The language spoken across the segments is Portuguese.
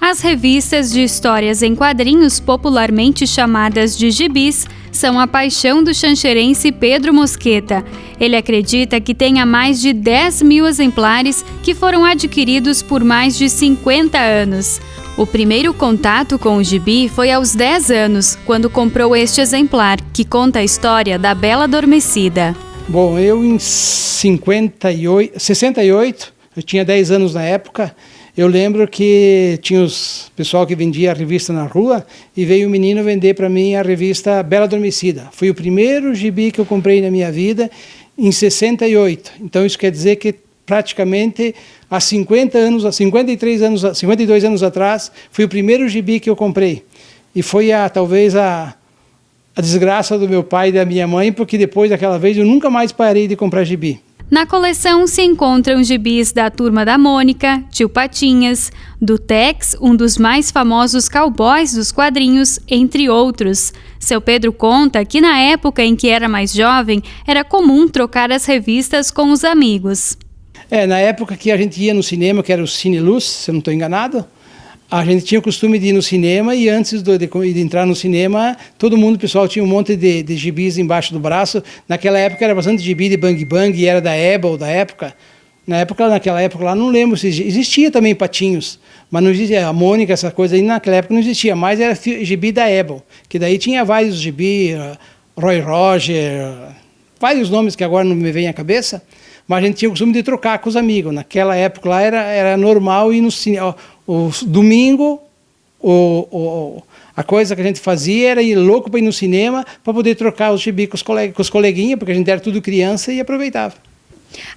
As revistas de histórias em quadrinhos, popularmente chamadas de gibis, são a paixão do xanxerense Pedro Mosqueta. Ele acredita que tenha mais de 10 mil exemplares que foram adquiridos por mais de 50 anos. O primeiro contato com o gibi foi aos 10 anos, quando comprou este exemplar, que conta a história da Bela Adormecida. Bom, eu em 68, eu tinha 10 anos na época. Eu lembro que tinha os pessoal que vendia a revista na rua e veio um menino vender para mim a revista Bela Adormecida. Foi o primeiro gibi que eu comprei na minha vida em 68. Então isso quer dizer que praticamente há 50 anos, 52 anos atrás, foi o primeiro gibi que eu comprei. E foi talvez a desgraça do meu pai e da minha mãe, porque depois daquela vez eu nunca mais parei de comprar gibi. Na coleção se encontram gibis da Turma da Mônica, Tio Patinhas, do Tex, um dos mais famosos cowboys dos quadrinhos, entre outros. Seu Pedro conta que na época em que era mais jovem, era comum trocar as revistas com os amigos. Na época que a gente ia no cinema, que era o Cine Luz, se eu não estou enganado, a gente tinha o costume de ir no cinema e antes de entrar no cinema, todo mundo, o pessoal, tinha um monte de gibis embaixo do braço. Naquela época era bastante gibi de Bang Bang e era da Ebal da época. Naquela época lá, não lembro se existia também Patinhos, mas não existia a Mônica, essa coisa aí, naquela época não existia, mas era gibi da Ebal, que daí tinha vários gibi, Roy Roger, vários nomes que agora não me vêm à cabeça. Mas a gente tinha o costume de trocar com os amigos. Naquela época lá era normal ir no cinema. O domingo, a coisa que a gente fazia era ir louco para ir no cinema para poder trocar os gibi com os coleguinhas, porque a gente era tudo criança e aproveitava.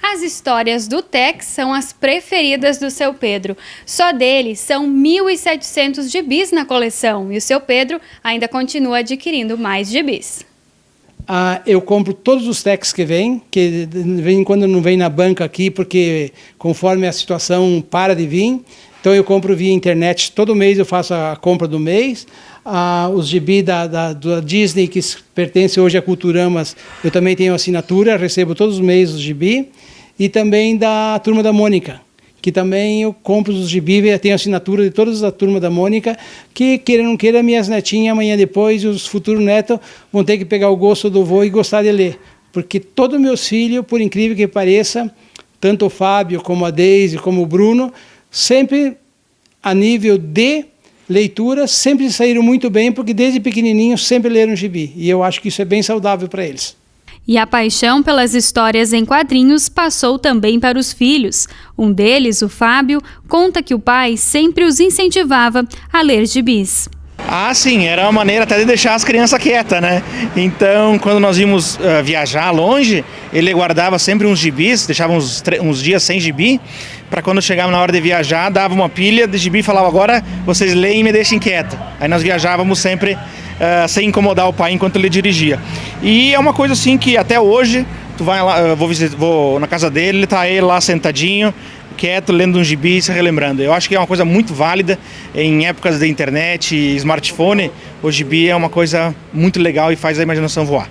As histórias do Tex são as preferidas do seu Pedro. Só dele são 1.700 gibis na coleção e o seu Pedro ainda continua adquirindo mais gibis. Eu compro todos os Tex que vem, que de vez em quando não vem na banca aqui, porque conforme a situação para de vir. Então eu compro via internet, todo mês eu faço a compra do mês. Os gibi da Disney, que pertence hoje a Culturamas, eu também tenho assinatura, recebo todos os meses os gibi. E também da Turma da Mônica, que também eu compro os gibi, eu tenho assinatura de todas a Turma da Mônica, que queira ou não queira, minhas netinhas amanhã depois, os futuros netos, vão ter que pegar o gosto do vô e gostar de ler. Porque todos meus filhos, por incrível que pareça, tanto o Fábio como a Deise, como o Bruno, sempre a nível de leitura, sempre saíram muito bem, porque desde pequenininhos sempre leram gibi. E eu acho que isso é bem saudável para eles. E a paixão pelas histórias em quadrinhos passou também para os filhos. Um deles, o Fábio, conta que o pai sempre os incentivava a ler gibis. Sim, era uma maneira até de deixar as crianças quietas, né? Então, quando nós íamos viajar longe, ele guardava sempre uns gibis, deixava uns dias sem gibi, para quando chegava na hora de viajar, dava uma pilha de gibi e falava: agora vocês leem e me deixem quieto. Aí nós viajávamos sempre sem incomodar o pai enquanto ele dirigia. E é uma coisa assim que até hoje, tu vai lá, vou na casa dele, ele tá aí lá sentadinho, quieto, lendo um gibi e se relembrando. Eu acho que é uma coisa muito válida em épocas de internet e smartphone. O gibi é uma coisa muito legal e faz a imaginação voar.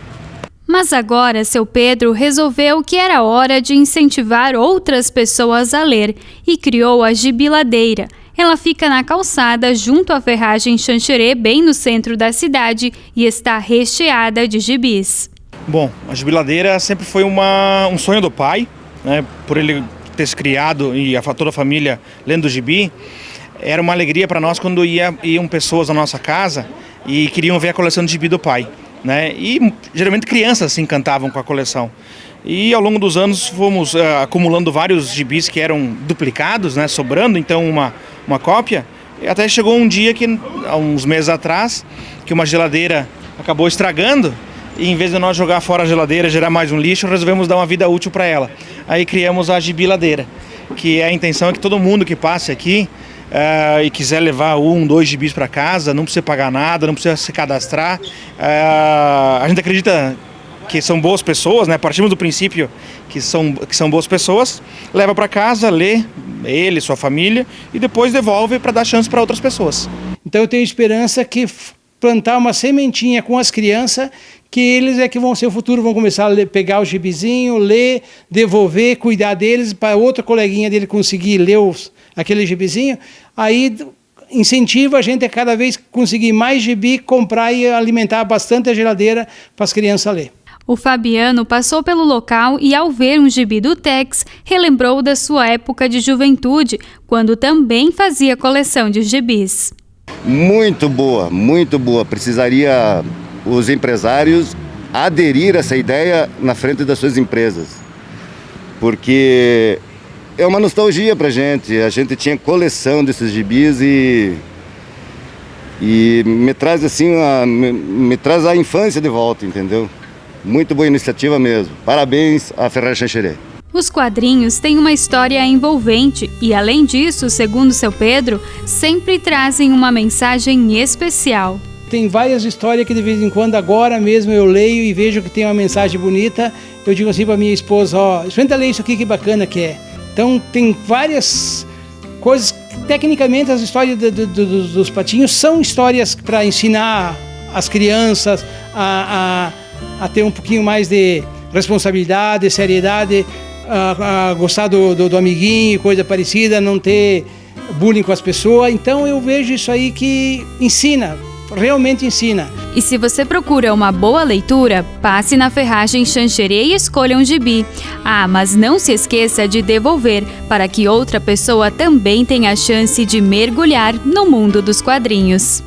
Mas agora, seu Pedro resolveu que era hora de incentivar outras pessoas a ler e criou a Gibiladeira. Ela fica na calçada junto à ferragem Xanxerê, bem no centro da cidade, e está recheada de gibis. Bom, a Gibiladeira sempre foi um sonho do pai, né, por ele ter se criado e toda a família lendo gibi. Era uma alegria para nós quando iam pessoas na nossa casa e queriam ver a coleção de gibi do pai, né? E geralmente crianças se encantavam com a coleção. E ao longo dos anos fomos acumulando vários gibis que eram duplicados, né, sobrando então uma cópia. E até chegou um dia que, há uns meses atrás, que uma geladeira acabou estragando. E em vez de nós jogar fora a geladeira, gerar mais um lixo, resolvemos dar uma vida útil para ela. Aí criamos a Gibiladeira, que a intenção é que todo mundo que passe aqui e quiser levar 2 gibis para casa, não precisa pagar nada, não precisa se cadastrar. A gente acredita que são boas pessoas, né? Partimos do princípio que são boas pessoas, leva para casa, lê, ele, sua família, e depois devolve para dar chance para outras pessoas. Então eu tenho esperança que plantar uma sementinha com as crianças, que eles é que vão ser o futuro, vão começar a pegar o gibizinho, ler, devolver, cuidar deles, para outra coleguinha dele conseguir ler aquele gibizinho. Aí, incentiva a gente a cada vez conseguir mais gibi, comprar e alimentar bastante a geladeira para as crianças ler. O Fabiano passou pelo local e, ao ver um gibi do Tex, relembrou da sua época de juventude, quando também fazia coleção de gibis. Muito boa, muito boa. Precisaria os empresários aderir a essa ideia na frente das suas empresas, porque é uma nostalgia pra gente. A gente tinha coleção desses gibis e me traz assim, me traz a infância de volta, entendeu? Muito boa iniciativa mesmo. Parabéns à Ferrari Xanxerê. Os quadrinhos têm uma história envolvente e, além disso, segundo seu Pedro, sempre trazem uma mensagem especial. Tem várias histórias que de vez em quando, agora mesmo, eu leio e vejo que tem uma mensagem bonita. Eu digo assim para minha esposa, experimenta ler isso aqui, que bacana que é. Então tem várias coisas. Tecnicamente, as histórias dos patinhos são histórias para ensinar as crianças a ter um pouquinho mais de responsabilidade, seriedade, a gostar do amiguinho, coisa parecida, não ter bullying com as pessoas. Então eu vejo isso aí que ensina, realmente ensina. E se você procura uma boa leitura, passe na Ferragem Xanxerê e escolha um gibi. Mas não se esqueça de devolver, para que outra pessoa também tenha a chance de mergulhar no mundo dos quadrinhos.